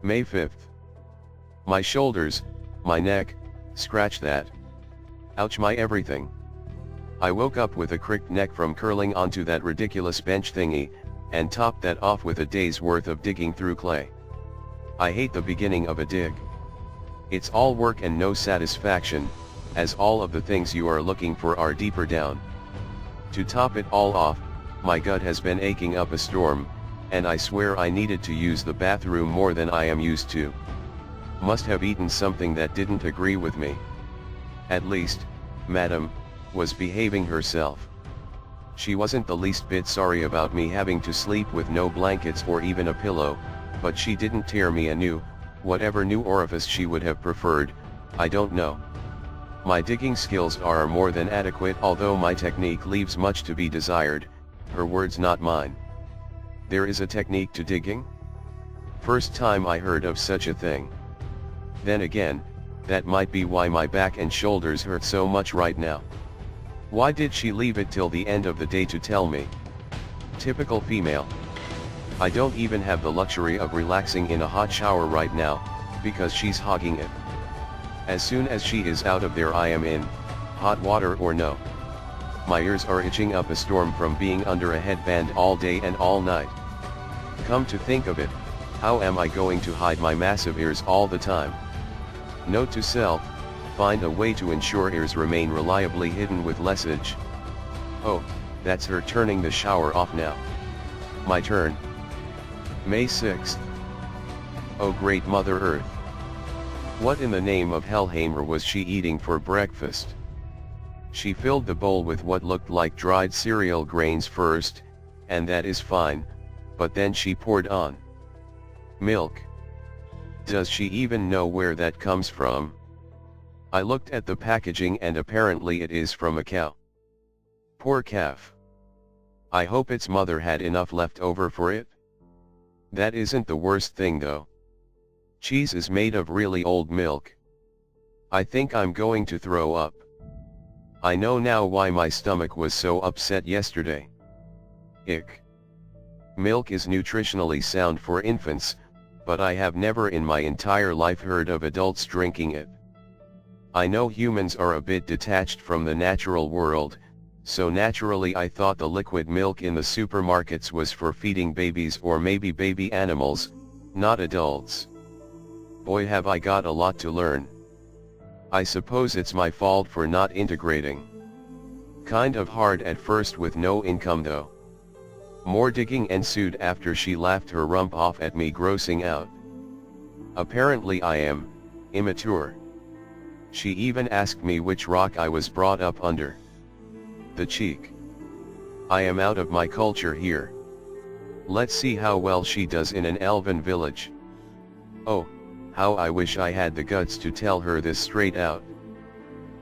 May 5th. My shoulders, my neck, scratch that. Ouch, my everything. I woke up with a cricked neck from curling onto that ridiculous bench thingy, and topped that off with a day's worth of digging through clay. I hate the beginning of a dig. It's all work and no satisfaction, as all of the things you are looking for are deeper down. To top it all off, my gut has been aching up a storm, and I swear I needed to use the bathroom more than I am used to. Must have eaten something that didn't agree with me. At least, Madam was behaving herself. She wasn't the least bit sorry about me having to sleep with no blankets or even a pillow, but she didn't tear me a new, whatever new orifice she would have preferred, I don't know. My digging skills are more than adequate, although my technique leaves much to be desired, her words not mine. There is a technique to digging? First time I heard of such a thing. Then again, that might be why my back and shoulders hurt so much right now. Why did she leave it till the end of the day to tell me? Typical female. I don't even have the luxury of relaxing in a hot shower right now, because she's hogging it. As soon as she is out of there I am in, hot water or no. My ears are itching up a storm from being under a headband all day and all night. Come to think of it, how am I going to hide my massive ears all the time? Note to self, find a way to ensure ears remain reliably hidden with lessage. Oh, that's her turning the shower off now. My turn. May 6th. Oh great Mother Earth. What in the name of Hellhammer was she eating for breakfast? She filled the bowl with what looked like dried cereal grains first, and that is fine, but then she poured on milk. Does she even know where that comes from? I looked at the packaging and apparently it is from a cow. Poor calf. I hope its mother had enough left over for it. That isn't the worst thing though. Cheese is made of really old milk. I think I'm going to throw up. I know now why my stomach was so upset yesterday. Ick. Milk is nutritionally sound for infants, but I have never in my entire life heard of adults drinking it. I know humans are a bit detached from the natural world, so naturally I thought the liquid milk in the supermarkets was for feeding babies or maybe baby animals, not adults. Boy have I got a lot to learn. I suppose it's my fault for not integrating. Kind of hard at first with no income though. More digging ensued after she laughed her rump off at me grossing out. Apparently I am immature. She even asked me which rock I was brought up under. The cheek. I am out of my culture here. Let's see how well she does in an elven village. Oh, how I wish I had the guts to tell her this straight out.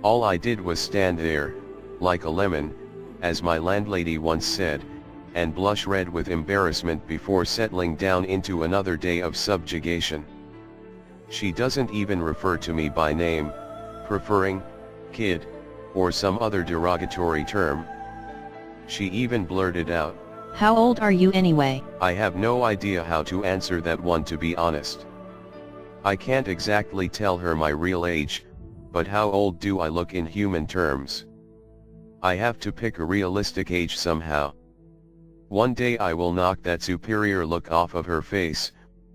All I did was stand there, like a lemon, as my landlady once said, and blush red with embarrassment before settling down into another day of subjugation. She doesn't even refer to me by name, preferring kid, or some other derogatory term. She even blurted out, "How old are you anyway?" I have no idea how to answer that one, to be honest. I can't exactly tell her my real age, but how old do I look in human terms? I have to pick a realistic age somehow. One day I will knock that superior look off of her face,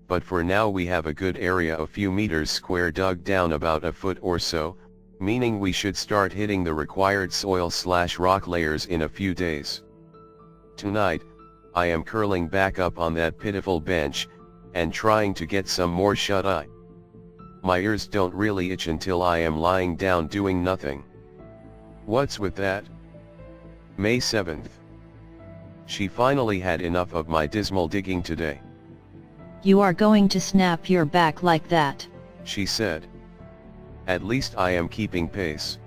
but for now we have a good area a few meters square dug down about a foot or so, meaning we should start hitting the required soil/rock layers in a few days. Tonight, I am curling back up on that pitiful bench, and trying to get some more shut-eye. My ears don't really itch until I am lying down doing nothing. What's with that? May 7th. She finally had enough of my dismal digging today. "You are going to snap your back like that," she said. At least I am keeping pace.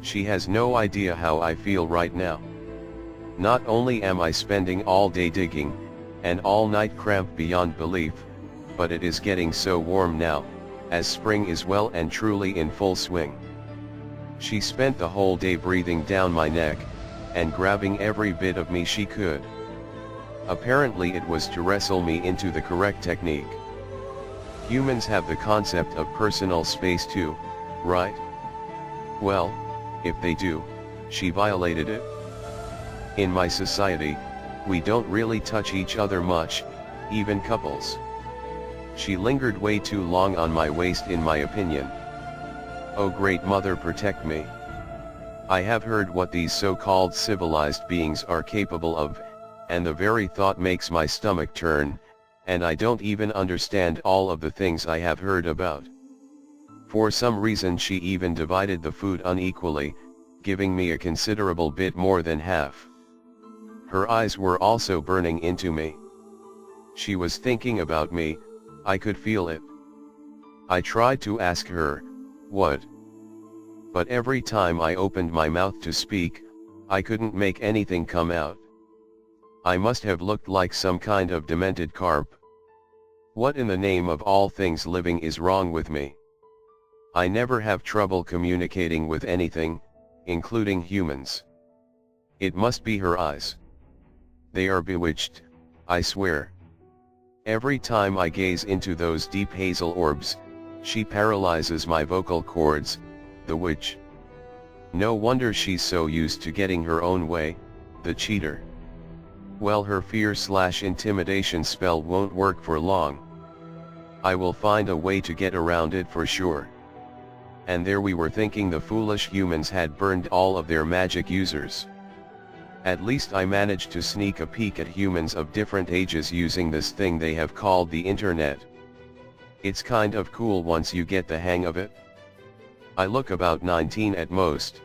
She has no idea how I feel right now. Not only am I spending all day digging, and all night cramped beyond belief, but it is getting so warm now, as spring is well and truly in full swing. She spent the whole day breathing down my neck, and grabbing every bit of me she could. Apparently it was to wrestle me into the correct technique. Humans have the concept of personal space too, right? Well, if they do, she violated it. In my society, we don't really touch each other much, even couples. She lingered way too long on my waist in my opinion. Oh great mother, protect me. I have heard what these so-called civilized beings are capable of, and the very thought makes my stomach turn, and I don't even understand all of the things I have heard about. For some reason she even divided the food unequally, giving me a considerable bit more than half. Her eyes were also burning into me. She was thinking about me, I could feel it. I tried to ask her, what? But every time I opened my mouth to speak, I couldn't make anything come out. I must have looked like some kind of demented carp. What in the name of all things living is wrong with me? I never have trouble communicating with anything, including humans. It must be her eyes. They are bewitched, I swear. Every time I gaze into those deep hazel orbs, she paralyzes my vocal cords, the witch. No wonder she's so used to getting her own way, the cheater. Well, her fear/intimidation spell won't work for long. I will find a way to get around it for sure. And there we were thinking the foolish humans had burned all of their magic users. At least I managed to sneak a peek at humans of different ages using this thing they have called the internet. It's kind of cool once you get the hang of it. I look about 19 at most.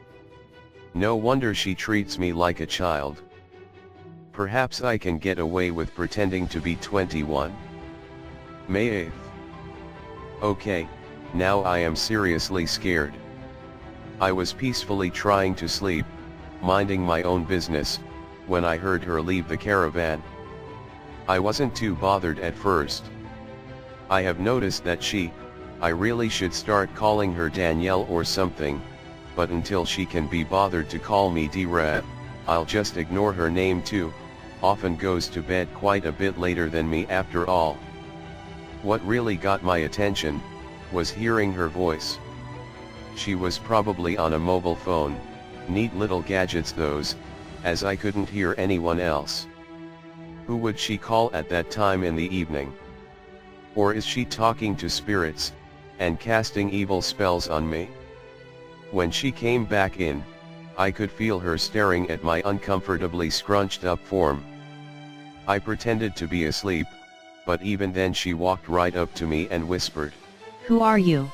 No wonder she treats me like a child. Perhaps I can get away with pretending to be 21. May 8th. Okay, now I am seriously scared. I was peacefully trying to sleep, minding my own business, when I heard her leave the caravan. I wasn't too bothered at first. I have noticed that I really should start calling her Danielle or something, but until she can be bothered to call me D-Rad, I'll just ignore her name too, often goes to bed quite a bit later than me after all. What really got my attention, was hearing her voice. She was probably on a mobile phone, neat little gadgets those, as I couldn't hear anyone else. Who would she call at that time in the evening? Or is she talking to spirits, and casting evil spells on me? When she came back in, I could feel her staring at my uncomfortably scrunched up form. I pretended to be asleep, but even then she walked right up to me and whispered, "Who are you?"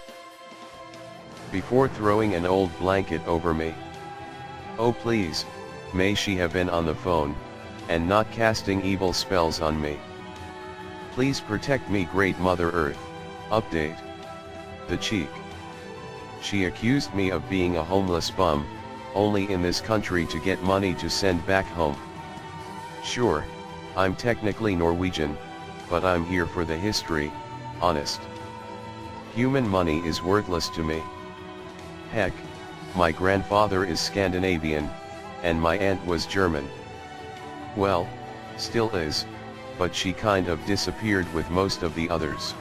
before throwing an old blanket over me. Oh please, may she have been on the phone, and not casting evil spells on me. Please protect me, Great Mother Earth. Update. The cheek. She accused me of being a homeless bum, only in this country to get money to send back home. Sure, I'm technically Norwegian, but I'm here for the history, honest. Human money is worthless to me. Heck, my grandfather is Scandinavian, and my aunt was German. Well, still is, but she kind of disappeared with most of the others.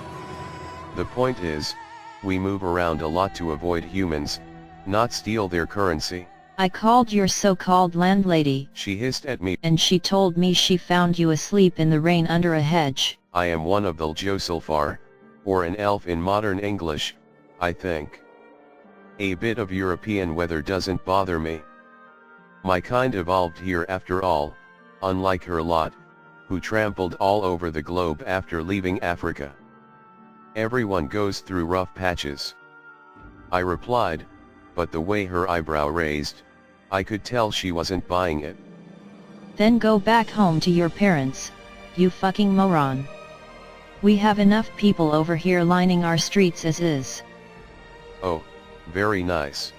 The point is, we move around a lot to avoid humans, not steal their currency. "I called your so-called landlady," she hissed at me, "and she told me she found you asleep in the rain under a hedge." I am one of the Ljosulfar, or an elf in modern English, I think. A bit of European weather doesn't bother me. My kind evolved here after all, unlike her lot, who trampled all over the globe after leaving Africa. Everyone goes through rough patches. I replied, but the way her eyebrow raised, I could tell she wasn't buying it. "Then go back home to your parents, you fucking moron. We have enough people over here lining our streets as is." Oh, very nice.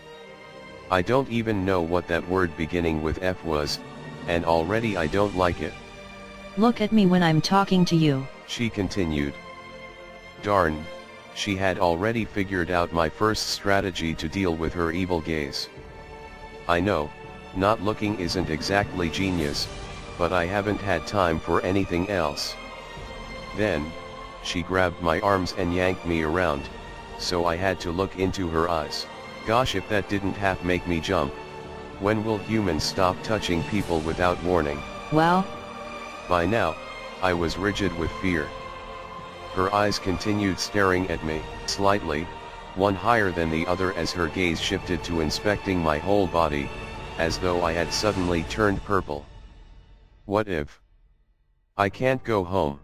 I don't even know what that word beginning with F was, and already I don't like it. "Look at me when I'm talking to you," she continued. Darn, she had already figured out my first strategy to deal with her evil gaze. I know, not looking isn't exactly genius, but I haven't had time for anything else. Then, She grabbed my arms and yanked me around, so I had to look into her eyes. Gosh, if that didn't half make me jump. When will humans stop touching people without warning? Well? By now, I was rigid with fear. Her eyes continued staring at me, slightly, one higher than the other as her gaze shifted to inspecting my whole body, as though I had suddenly turned purple. What if I can't go home?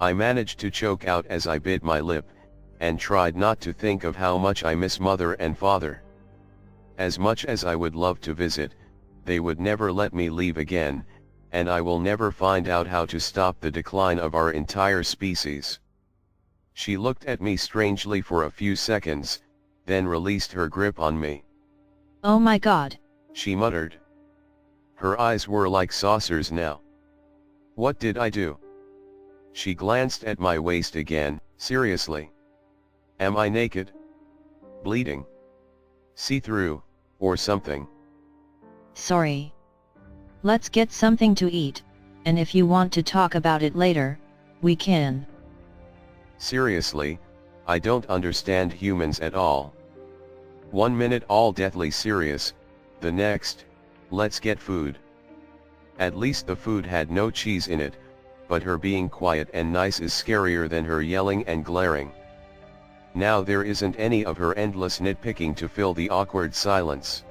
I managed to choke out as I bit my lip, and tried not to think of how much I miss mother and father. As much as I would love to visit, they would never let me leave again, and I will never find out how to stop the decline of our entire species. She looked at me strangely for a few seconds, then released her grip on me. Oh my God, she muttered. Her eyes were like saucers now. What did I do? She glanced at my waist again. Seriously? Am I naked? Bleeding? See-through, or something? Sorry. Let's get something to eat, and if you want to talk about it later, we can. Seriously, I don't understand humans at all. 1 minute all deathly serious, the next, let's get food. At least the food had no cheese in it, but her being quiet and nice is scarier than her yelling and glaring. Now there isn't any of her endless nitpicking to fill the awkward silence.